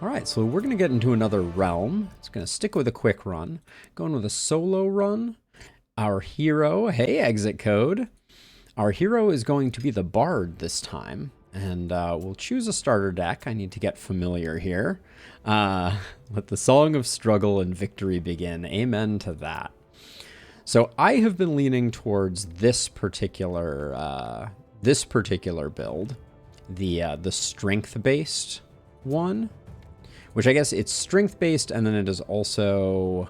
All right, so we're going to get into another realm. It's going to stick with a quick run. Going with a solo run. Our hero, hey, exit code. Our hero is going to be the bard this time. And we'll choose a starter deck. I need to get familiar here. Let the song of struggle and victory begin. Amen to that. So I have been leaning towards this particular build, the strength-based one, which I guess it's strength-based, and then it is also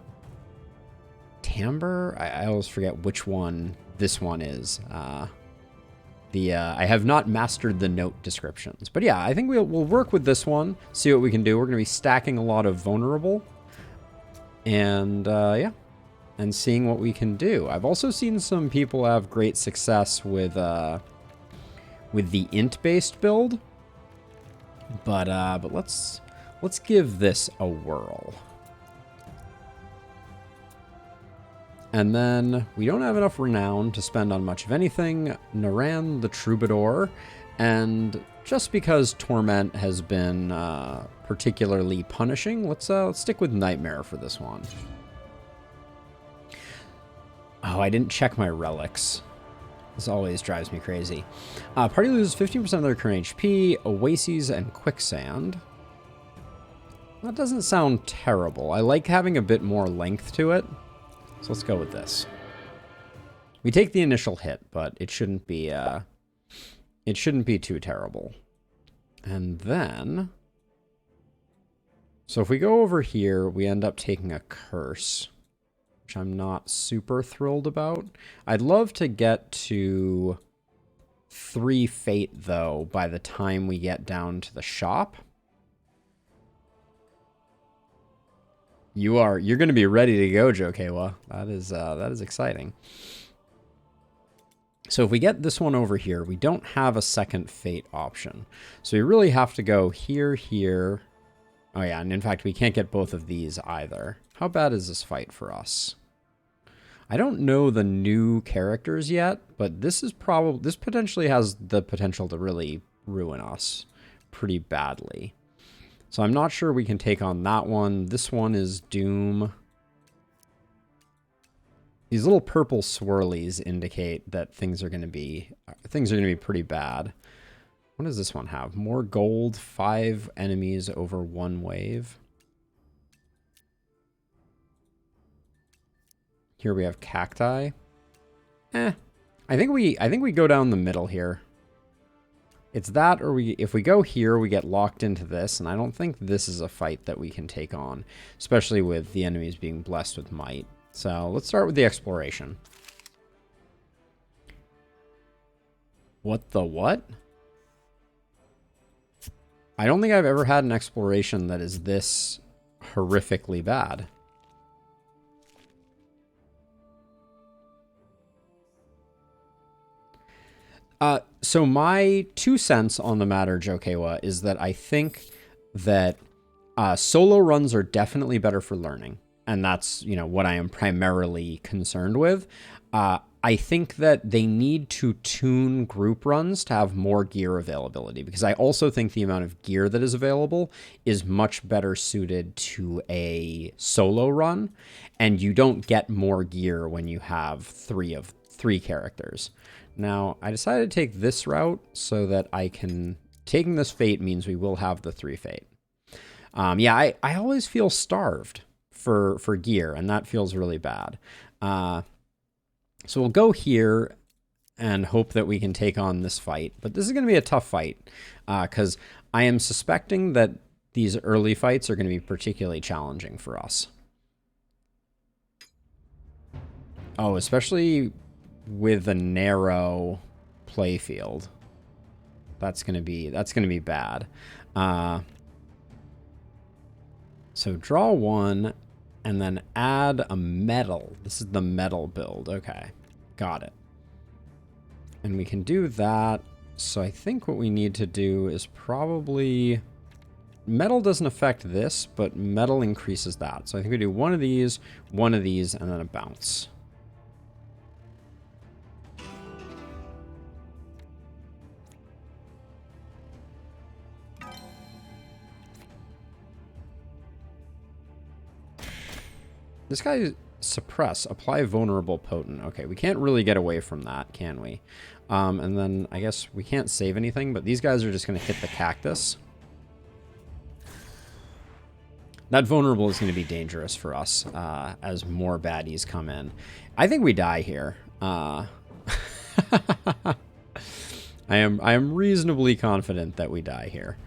timbre. I always forget which one this one is. I have not mastered the note descriptions, but yeah, I think we'll work with this one, see what we can do. We're going to be stacking a lot of vulnerable, and yeah, and seeing what we can do. I've also seen some people have great success with the int-based build, but let's give this a whirl. And then we don't have enough renown to spend on much of anything. Naran the Troubadour, and just because Torment has been particularly punishing, let's stick with Nightmare for this one. Oh, I didn't check my relics. This always drives me crazy. Party loses 15% of their current HP, Oases, and Quicksand. That doesn't sound terrible. I like having a bit more length to it. So let's go with this. We take the initial hit, but it shouldn't be too terrible. And then, so if we go over here, we end up taking a curse, which I'm not super thrilled about. I'd love to get to 3 fate though by the time we get down to the shop. You're going to be ready to go, Jokewa. That is exciting. So if we get this one over here, we don't have a second fate option. So we really have to go here, here. Oh yeah, and in fact, we can't get both of these either. How bad is this fight for us? I don't know the new characters yet, but this potentially has the potential to really ruin us pretty badly. So I'm not sure we can take on that one. This one is Doom. These little purple swirlies indicate that things are going to be pretty bad. What does this one have? More gold, 5 enemies over 1 wave. Here we have cacti. I think we go down the middle here. It's that, or if we go here, we get locked into this, and I don't think this is a fight that we can take on, especially with the enemies being blessed with might. So let's start with the exploration. What the what? I don't think I've ever had an exploration that is this horrifically bad. So my 2 cents on the matter, Jokewa, is that I think that solo runs are definitely better for learning. And that's, what I am primarily concerned with. I think that they need to tune group runs to have more gear availability, because I also think the amount of gear that is available is much better suited to a solo run, and you don't get more gear when you have 3 characters. Now, I decided to take this route so that taking this fate means we will have the 3 fate. Yeah, I always feel starved for gear, and that feels really bad. So we'll go here and hope that we can take on this fight. But this is going to be a tough fight, because I am suspecting that these early fights are going to be particularly challenging for us. Oh, especially with a narrow playfield. That's gonna be bad. So draw 1 and then add a metal. This is the metal build. Okay, got it. And we can do that. So I think what we need to do is probably, metal doesn't affect this, but metal increases that. So I think we do one of these, and then a bounce. This guy suppress, apply vulnerable potent. Okay, we can't really get away from that, can we? And then I guess we can't save anything, but these guys are just going to hit the cactus. That vulnerable is going to be dangerous for us as more baddies come in. I think we die here. I am reasonably confident that we die here.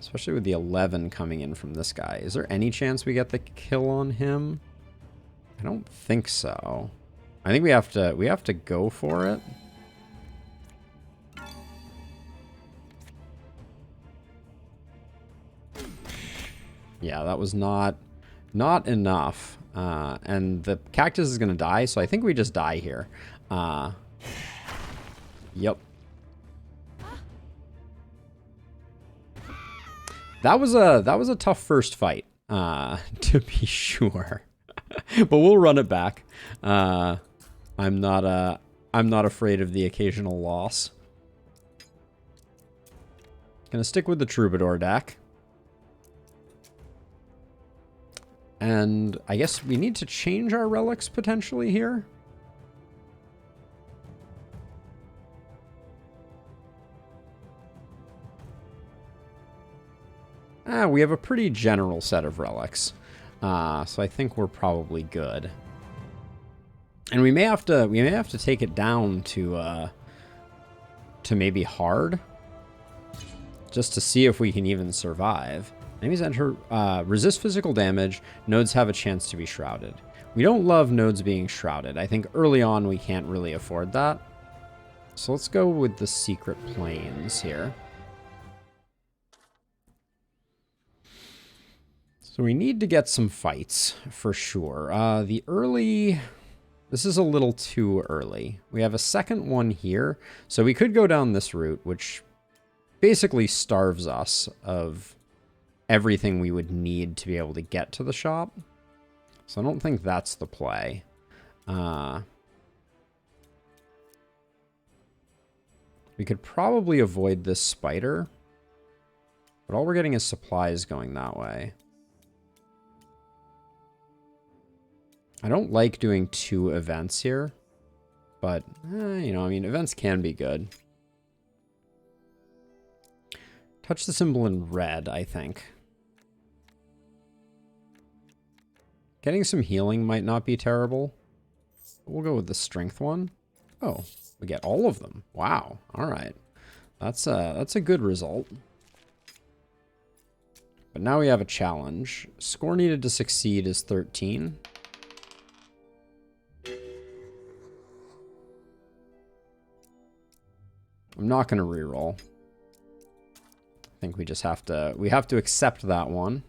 Especially with the 11 coming in from this guy. Is there any chance we get the kill on him? I don't think so. I think we have to go for it. Yeah, that was not enough. And the cactus is going to die, so I think we just die here. Yep. That was a tough first fight, to be sure. But we'll run it back. I'm not afraid of the occasional loss. Gonna stick with the Troubadour deck. And I guess we need to change our relics potentially here. We have a pretty general set of relics. So I think we're probably good. And we may have to take it down to maybe hard. Just to see if we can even survive. Enemies enter, resist physical damage. Nodes have a chance to be shrouded. We don't love nodes being shrouded. I think early on we can't really afford that. So let's go with the secret planes here. So we need to get some fights for sure. This is a little too early. We have a second one here. So we could go down this route, which basically starves us of everything we would need to be able to get to the shop. So I don't think that's the play. We could probably avoid this spider. But all we're getting is supplies going that way. I don't like doing 2 events here. But, you know, I mean, events can be good. Touch the symbol in red, I think. Getting some healing might not be terrible. We'll go with the strength one. Oh, we get all of them. Wow. All right. That's a good result. But now we have a challenge. Score needed to succeed is 13. I'm not going to reroll. I think we just have to accept that one.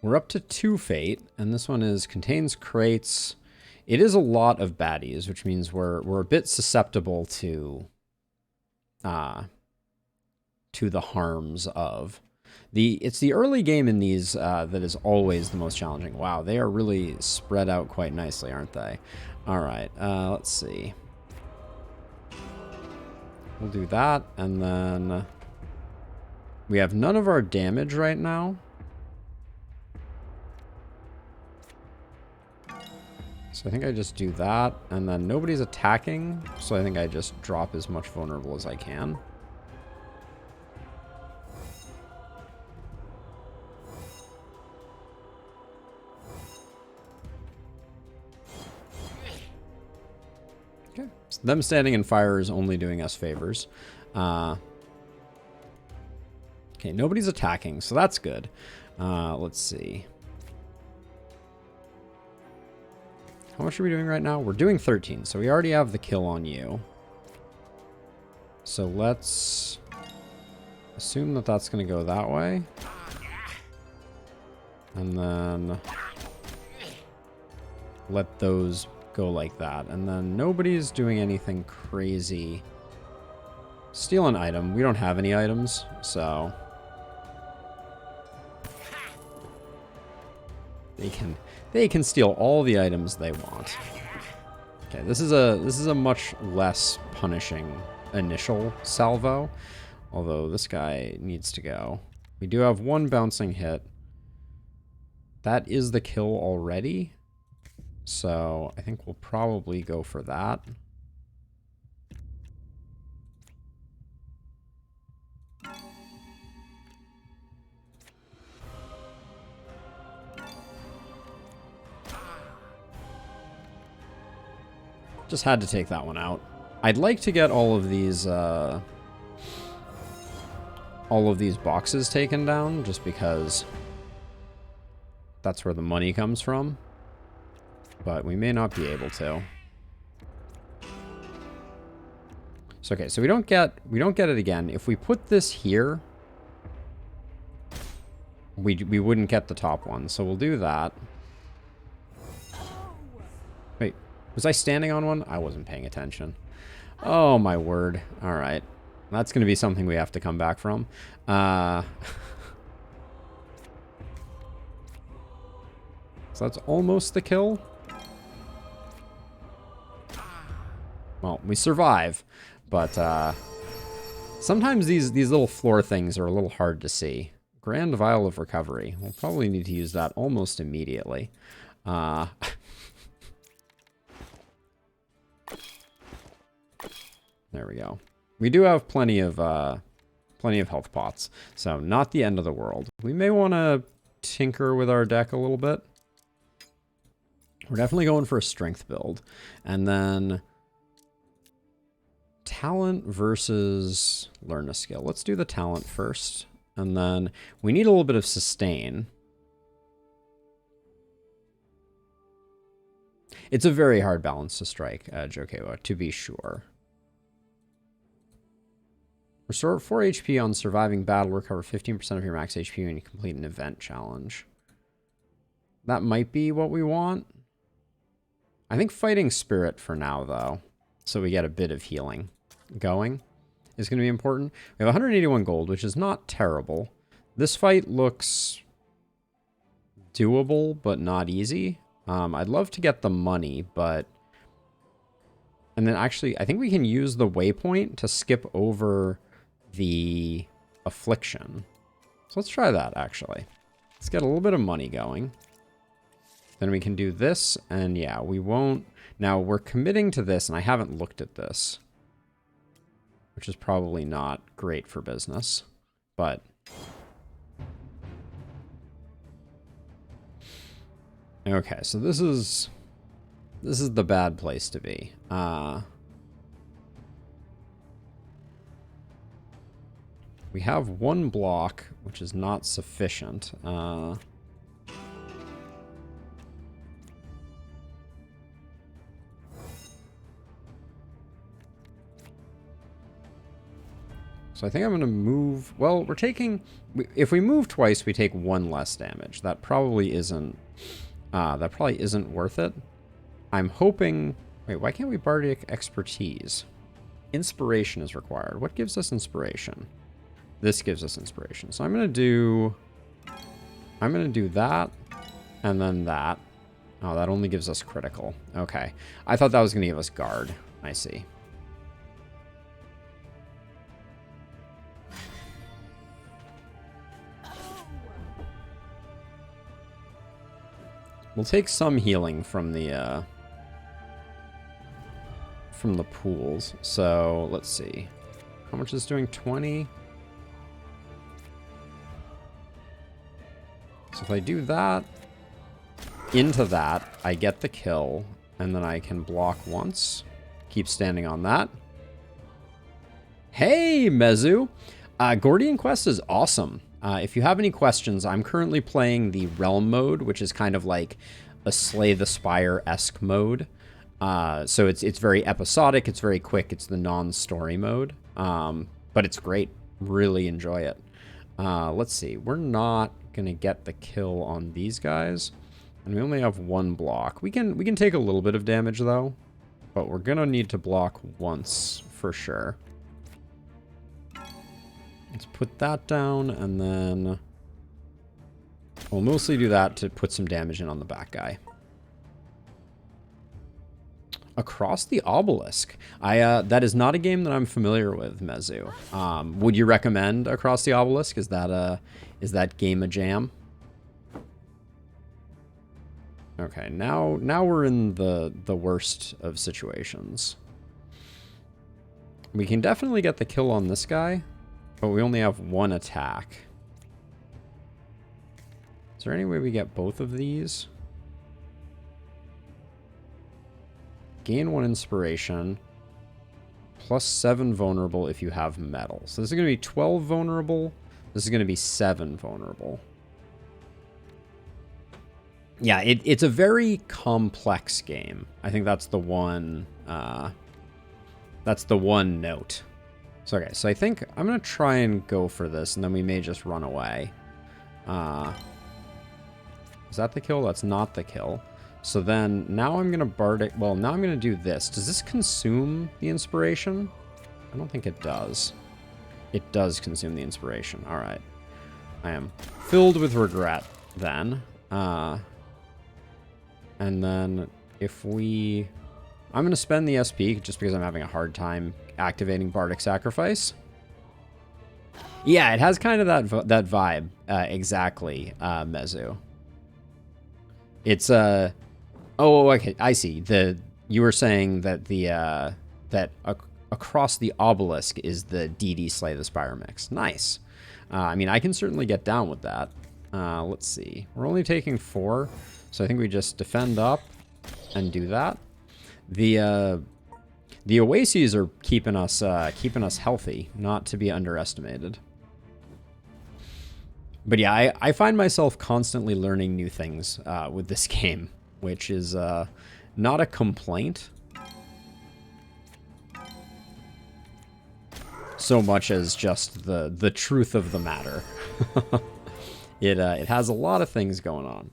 We're up to 2 fate, and this one contains crates. It is a lot of baddies, which means we're a bit susceptible to the harms of it's the early game in these that is always the most challenging. Wow, they are really spread out quite nicely, aren't they? All right, let's see. We'll do that, and then we have none of our damage right now. So I think I just do that, and then nobody's attacking, so I think I just drop as much vulnerable as I can. Okay, so them standing in fire is only doing us favors. Okay, nobody's attacking, so that's good. Let's see. How much are we doing right now? We're doing 13, so we already have the kill on you. So let's assume that that's going to go that way. And then let those go like that. And then nobody's doing anything crazy. Steal an item. We don't have any items, so they can steal all the items they want. Okay, this is a much less punishing initial salvo. Although this guy needs to go. We do have one bouncing hit. That is the kill already. So I think we'll probably go for that. Just had to take that one out. I'd like to get all of these boxes taken down, just because that's where the money comes from. But we may not be able to. So okay, so we don't get it again. If we put this here, we wouldn't get the top one. So we'll do that. Wait, was I standing on one? I wasn't paying attention. Oh my word. All right. That's going to be something we have to come back from. So that's almost the kill. Well, we survive, but sometimes these little floor things are a little hard to see. Grand Vial of Recovery. We'll probably need to use that almost immediately. There we go. We do have plenty of health pots, so not the end of the world. We may want to tinker with our deck a little bit. We're definitely going for a strength build, and then talent versus learn a skill. Let's do the talent first, and then we need a little bit of sustain. It's a very hard balance to strike, Jokewa, to be sure. Restore 4 HP on surviving battle. Recover 15% of your max HP when you complete an event challenge. That might be what we want. I think fighting spirit for now, though, so we get a bit of healing going, is going to be important. We have 181 gold, which is not terrible. This fight looks doable, but not easy. I'd love to get the money, but... And then actually, I think we can use the waypoint to skip over the affliction. So let's try that, actually. Let's get a little bit of money going. Then we can do this, and yeah, we won't... Now, we're committing to this, and I haven't looked at this, which is probably not great for business, but... Okay, so this is the bad place to be. We have one block, which is not sufficient. So I think I'm going to move... Well, we're taking... If we move twice, we take one less damage. That probably isn't worth it. I'm hoping... Wait, why can't we bardic expertise? Inspiration is required. What gives us inspiration? This gives us inspiration. So I'm going to do that, and then that. Oh, that only gives us critical. Okay. I thought that was going to give us guard. I see. We'll take some healing from the pools. So let's see. How much is doing? 20? So if I do that into that, I get the kill, and then I can block once. Keep standing on that. Hey, Mezu! Gordian Quest is awesome. If you have any questions, I'm currently playing the Realm mode, which is kind of like a Slay the Spire-esque mode. So it's very episodic, it's very quick, it's the non-story mode. But it's great. Really enjoy it. Let's see. We're not gonna get the kill on these guys, and we only have one block. We can take a little bit of damage though, but we're gonna need to block once for sure. Let's put that down, and then we'll mostly do that to put some damage in on the back guy. Across the Obelisk. That is not a game that I'm familiar with, Mezu. Would you recommend Across the Obelisk? Is that game a jam? Okay, now we're in the worst of situations. We can definitely get the kill on this guy, but we only have one attack. Is there any way we get both of these? Gain 1 inspiration, plus 7 vulnerable if you have metal. So this is going to be 12 vulnerable. This is going to be 7 vulnerable. Yeah, it's a very complex game. I think that's the one. That's the one note. So okay, so I think I'm gonna try and go for this, and then we may just run away. Is that the kill? That's not the kill. So then now I'm gonna Bardic. Well, now I'm gonna do this. Does this consume the inspiration? I don't think it does. It does consume the inspiration. All right. I am filled with regret then. And then if we... I'm going to spend the SP just because I'm having a hard time activating Bardic Sacrifice. Yeah, it has kind of that vibe. Exactly, Mezu. It's oh, okay, I see. You were saying that Across the Obelisk is the DD Slay the Spire mix. Nice. I mean, I can certainly get down with that. Let's see. We're only taking 4, so I think we just defend up and do that. The oases are keeping us healthy, not to be underestimated. But yeah, I find myself constantly learning new things with this game, which is not a complaint so much as just the truth of the matter. It has a lot of things going on.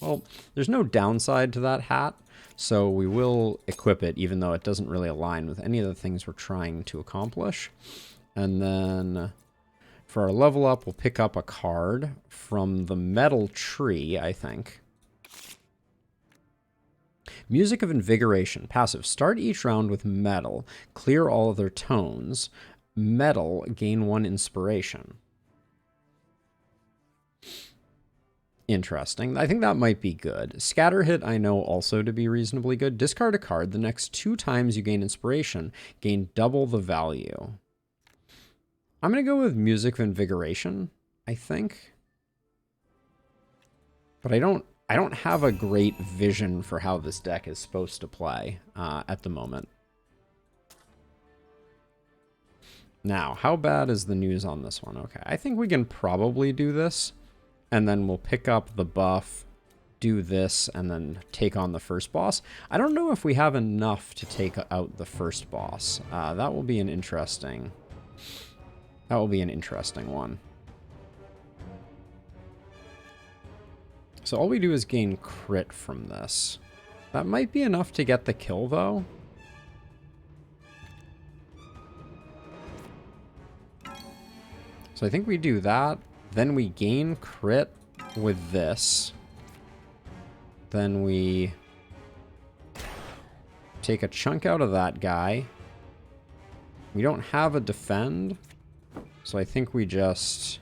Well, there's no downside to that hat, so we will equip it, even though it doesn't really align with any of the things we're trying to accomplish. And then for our level up, we'll pick up a card from the metal tree, I think. Music of Invigoration. Passive. Start each round with metal. Clear all other tones. Metal. Gain 1 inspiration. Interesting. I think that might be good. Scatter hit I know also to be reasonably good. Discard a card. The next 2 times you gain inspiration, gain double the value. I'm going to go with Music of Invigoration, I think. But I don't have a great vision for how this deck is supposed to play at the moment. Now, how bad is the news on this one? Okay, I think we can probably do this. And then we'll pick up the buff, do this, and then take on the first boss. I don't know if we have enough to take out the first boss. That will be an interesting... That will be an interesting one. So all we do is gain crit from this. That might be enough to get the kill, though. So I think we do that. Then we gain crit with this. Then we take a chunk out of that guy. We don't have a defend, so I think we just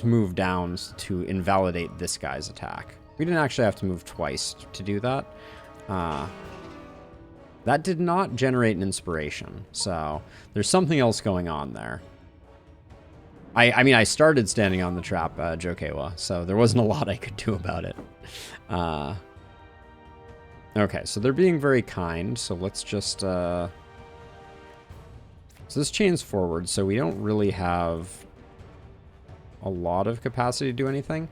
move down to invalidate this guy's attack. We didn't actually have to move twice to do that. That did not generate an inspiration, so there's something else going on there. I mean, I started standing on the trap, Jokewa, so there wasn't a lot I could do about it. Okay, so they're being very kind, so let's just... So this chains forward, so we don't really have a lot of capacity to do anything.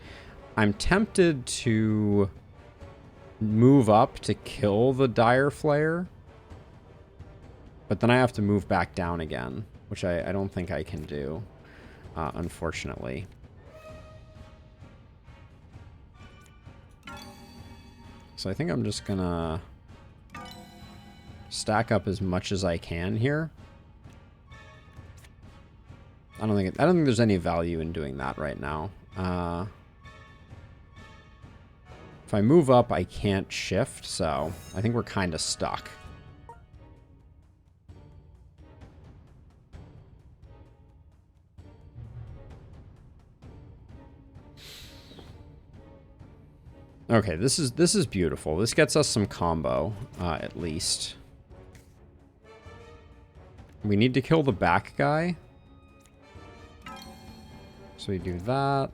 I'm tempted to move up to kill the Dire Flare, but then I have to move back down again, which I don't think I can do. Unfortunately. So I think I'm just gonna stack up as much as I can here. I don't think there's any value in doing that right now. If I move up, I can't shift, so I think we're kind of stuck. Okay, this is beautiful. This gets us some combo, at least. We need to kill the back guy. So we do that.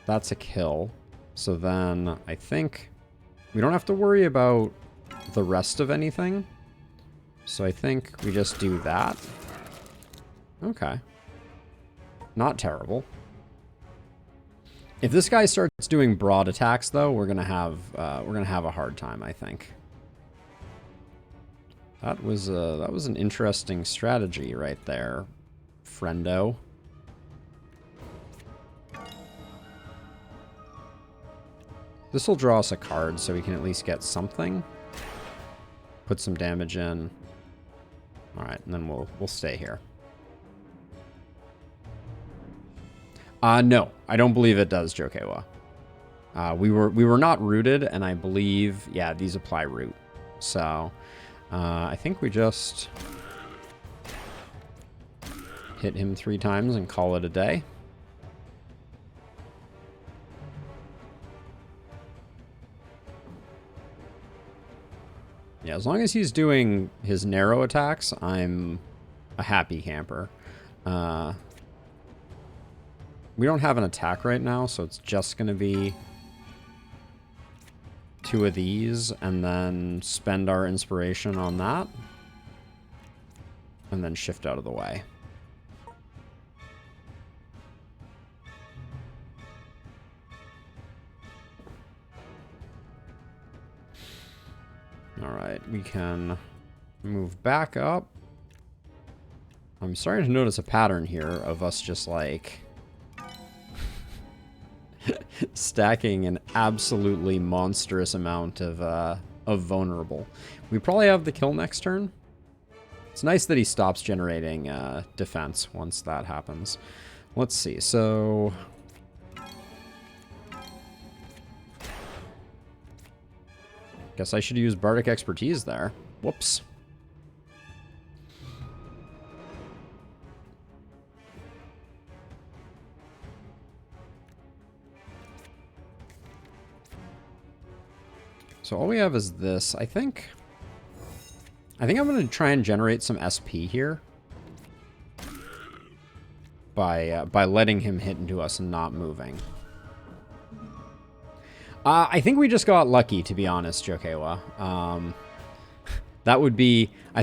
That's a kill. So then I think we don't have to worry about the rest of anything. So I think we just do that. Okay. Not terrible. If this guy starts doing broad attacks, though, we're gonna have a hard time, I think. That was an interesting strategy right there, friendo. This will draw us a card, so we can at least get something. Put some damage in. All right, and then we'll stay here. No, I don't believe it does, Jokewa. We were not rooted, and I believe, yeah, these apply root. So, I think we just hit him 3 times and call it a day. Yeah, as long as he's doing his narrow attacks, I'm a happy camper. We don't have an attack right now, so it's just going to be 2 of these, and then spend our inspiration on that. And then shift out of the way. Alright, we can move back up. I'm starting to notice a pattern here of us just like stacking an absolutely monstrous amount of vulnerable. We probably have the kill next turn. It's nice that he stops generating defense once that happens. Let's see, so guess I should use Bardic Expertise there. Whoops. So all we have is this. I think I'm going to try and generate some SP here by letting him hit into us and not moving. I think we just got lucky, to be honest, Jokewa. I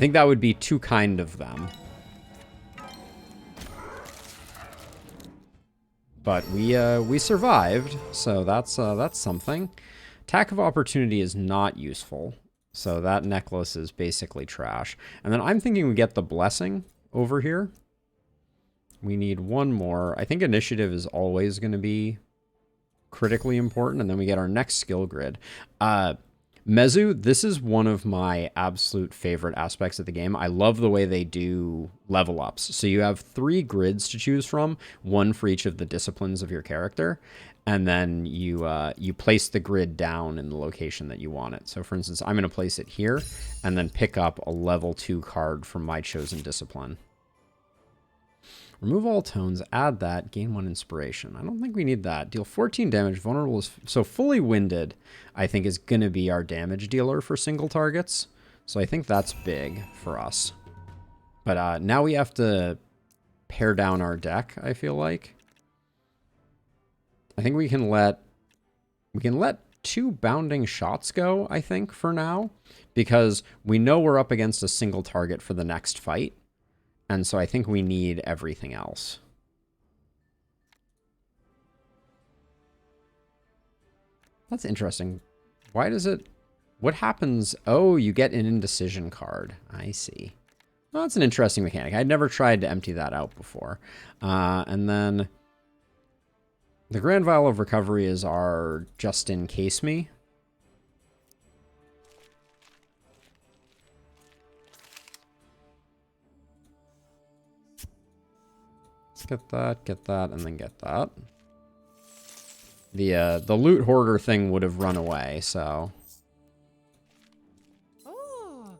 think that would be too kind of them. But we survived, so that's something. Attack of Opportunity is not useful, so that necklace is basically trash. And then I'm thinking we get the Blessing over here. We need one more. I think Initiative is always going to be critically important, and then we get our next skill grid. Mezu, this is one of my absolute favorite aspects of the game. I love the way they do level ups. So you have 3 grids to choose from, 1 for each of the disciplines of your character, and then you place the grid down in the location that you want it. So for instance, I'm going to place it here, and then pick up a level 2 card from my chosen discipline. Remove all tones, add that, gain 1 inspiration. I don't think we need that. Deal 14 damage, vulnerable is... So fully winded, I think, is going to be our damage dealer for single targets. So I think that's big for us. But now we have to pare down our deck, I feel like. I think we can let 2 bounding shots go, I think, for now. Because we know we're up against a single target for the next fight. And so I think we need everything else. That's interesting. Why does it... What happens... Oh, you get an indecision card. I see. Well, that's an interesting mechanic. I'd never tried to empty that out before. And then... The Grand Vial of Recovery is our just-in-case me. Get that, and then get that. The loot hoarder thing would have run away, so... Oh.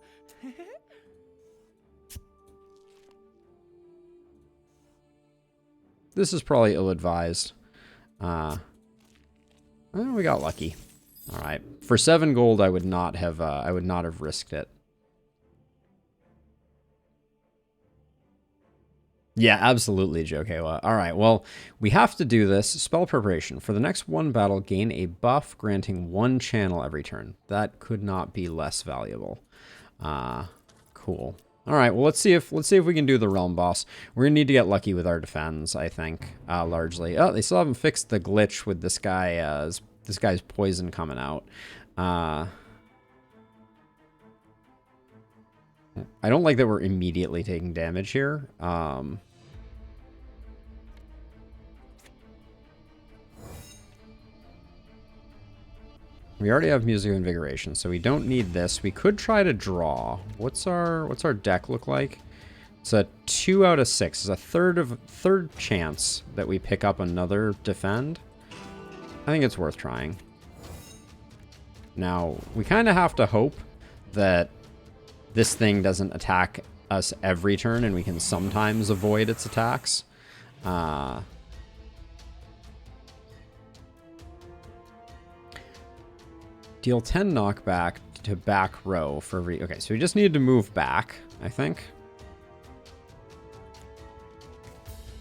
This is probably ill-advised. Well, we got lucky. All right. For 7 gold, I would not have risked it. Yeah, absolutely, Jokewa. All right, well, we have to do this. Spell preparation. For the next 1 battle, gain a buff granting 1 channel every turn. That could not be less valuable. Cool. All right, well, let's see if we can do the realm boss. We're gonna need to get lucky with our defense, I think, largely. Oh, they still haven't fixed the glitch with this guy. This guy's poison coming out. I don't like that we're immediately taking damage here. We already have music invigoration, so we don't need this. We could try to draw. What's our deck look like? It's a 2 out of 6. It's a third chance that we pick up another defend. I think it's worth trying. Now, we kind of have to hope that this thing doesn't attack us every turn and we can sometimes avoid its attacks. Deal 10 knockback to back row for every... Okay, so we just need to move back, I think.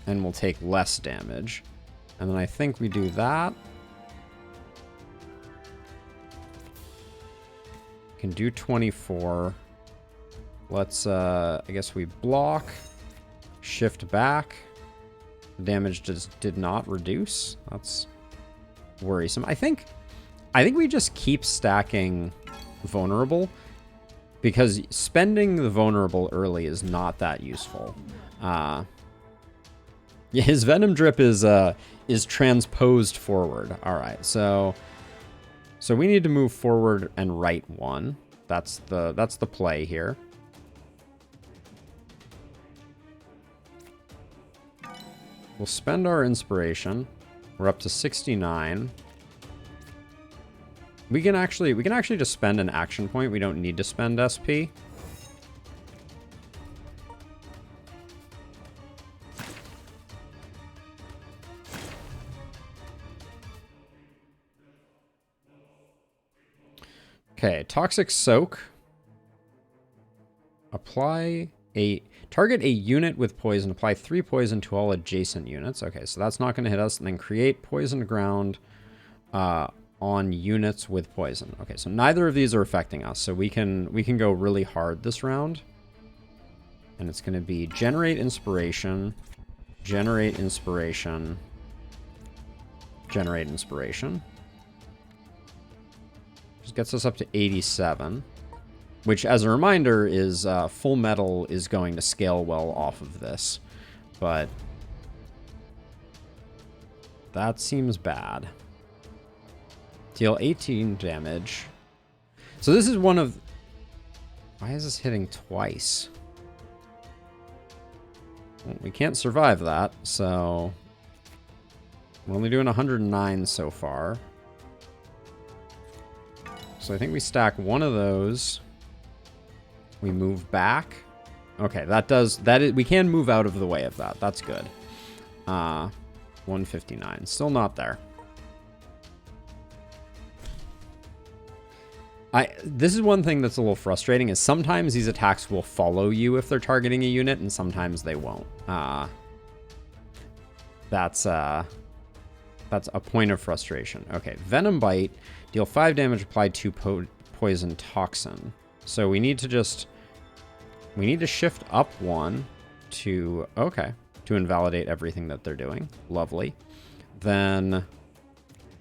And we'll take less damage. And then I think we do that. Can do 24. Let's, I guess we block. Shift back. The damage just did not reduce. That's worrisome. I think we just keep stacking vulnerable because spending the vulnerable early is not that useful. Yeah, his venom drip is transposed forward. All right, so we need to move forward and right 1. That's the play here. We'll spend our inspiration. We're up to 69. We can actually just spend an action point. We don't need to spend SP. Okay, Toxic Soak. Target a unit with poison. Apply 3 poison to all adjacent units. Okay, so that's not going to hit us. And then create poisoned ground on units with poison. Okay, so neither of these are affecting us. So we can go really hard this round. And it's going to be generate inspiration, generate inspiration, generate inspiration. Just gets us up to 87. Which, as a reminder, is Full Metal is going to scale well off of this. But that seems bad. Deal 18 damage. So this is one of... Why is this hitting twice? Well, we can't survive that, so... We're only doing 109 so far. So I think we stack one of those... We move back. Okay, we can move out of the way of that. That's good. 159. Still not there. This is one thing that's a little frustrating is sometimes these attacks will follow you if they're targeting a unit and sometimes they won't. That's a point of frustration. Okay, Venom Bite. Deal 5 damage, apply 2 poison toxin. So we need to shift up 1 to, okay, to invalidate everything that they're doing. Lovely. Then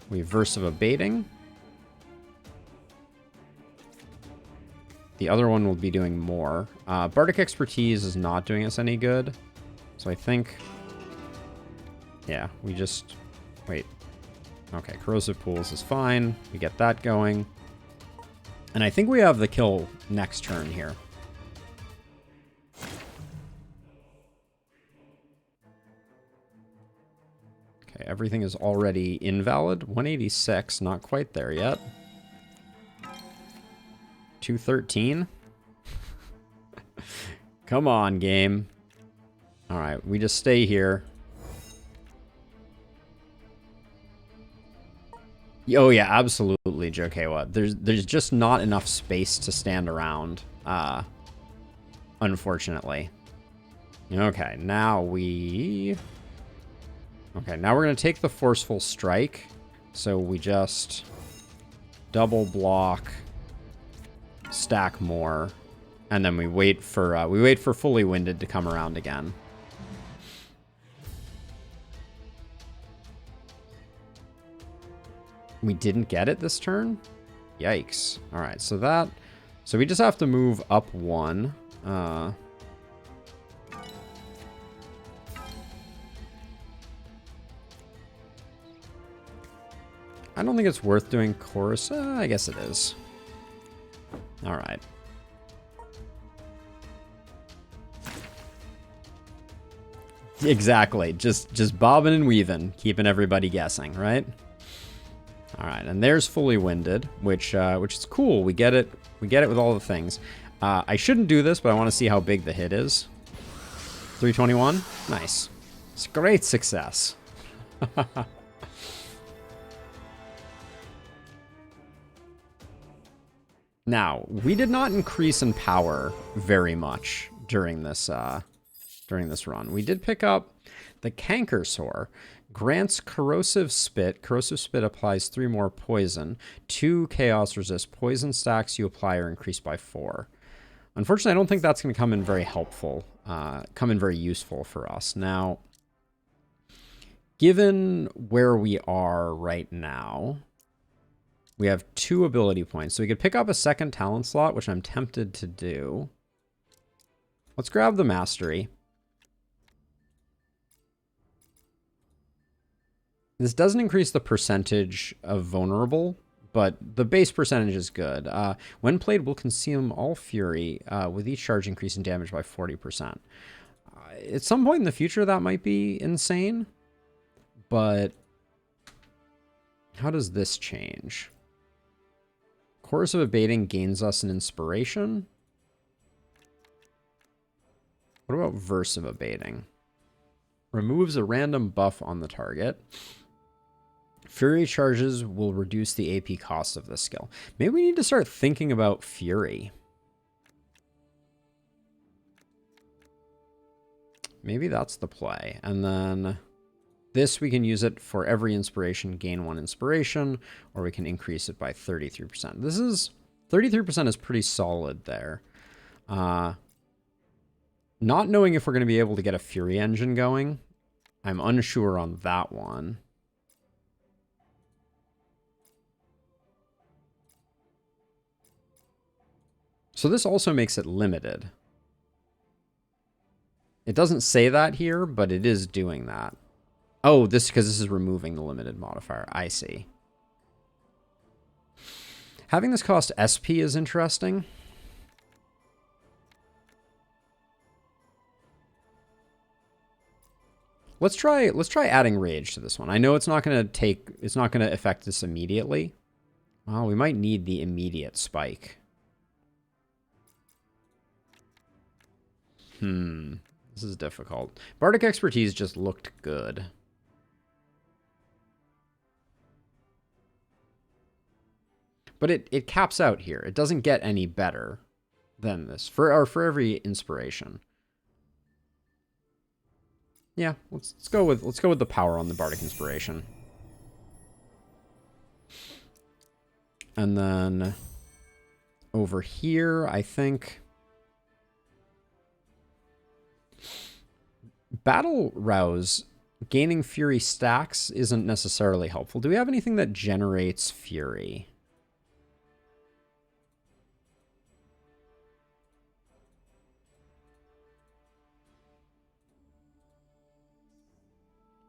we Versive Baiting. The other one will be doing more. Bardic Expertise is not doing us any good. So I think, yeah, we just, wait. Okay, Corrosive Pools is fine. We get that going. And I think we have the kill next turn here. Okay, everything is already invalid. 186, not quite there yet. 213. Come on, game. All right, we just stay here. Oh yeah, absolutely, Jokewa. There's just not enough space to stand around, unfortunately. Okay, now we're gonna take the forceful strike. So we just double block, stack more, and then we wait for fully winded to come around again. We didn't get it this turn? Yikes. All right, so we just have to move up one. I don't think it's worth doing chorus. I guess it is. All right. Exactly. Just bobbing and weaving, keeping everybody guessing, right? All right, and there's fully winded, which is cool. We get it with all the things. I shouldn't do this, but I want to see how big the hit is. 321, nice. It's a great success. Now, we did not increase in power very much during this run. We did pick up the Canker Sore. Grants Corrosive Spit. Corrosive Spit applies 3 more poison. 2 Chaos Resist. Poison stacks you apply are increased by 4. Unfortunately, I don't think that's going to come in very helpful. Come in very useful for us. Now, given where we are right now, we have 2 ability points. So we could pick up a second talent slot, which I'm tempted to do. Let's grab the Mastery. This doesn't increase the percentage of vulnerable, but the base percentage is good. When played, will consume all fury, with each charge increasing damage by 40%. At some point in the future, that might be insane, but how does this change? Chorus of Abating gains us an inspiration. What about Verse of Abating? Removes a random buff on the target. Fury charges will reduce the AP cost of this skill. Maybe we need to start thinking about Fury. Maybe that's the play. And then this, we can use it for every inspiration, gain 1 inspiration, or we can increase it by 33%. This is 33% is pretty solid there. Not knowing if we're going to be able to get a Fury engine going, I'm unsure on that one. So this also makes it limited. It doesn't say that here, but it is doing that. Oh, because this is removing the limited modifier. I see. Having this cost SP is interesting. Let's try adding rage to this one. I know it's not going to affect this immediately. Well, we might need the immediate spike. This is difficult. Bardic Expertise just looked good. But it caps out here. It doesn't get any better than this for every inspiration. Yeah, let's go with the power on the Bardic Inspiration. And then over here, I think Battle Rouse, gaining Fury stacks isn't necessarily helpful. Do we have anything that generates Fury?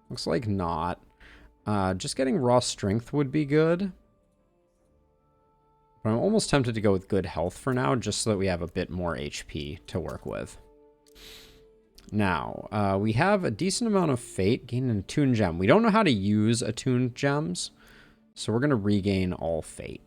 Looks like not. Just getting raw strength would be good. But I'm almost tempted to go with good health for now, just so that we have a bit more HP to work with. Now, we have a decent amount of fate, gaining a attuned gem. We don't know how to use attuned gems, so we're going to regain all fate.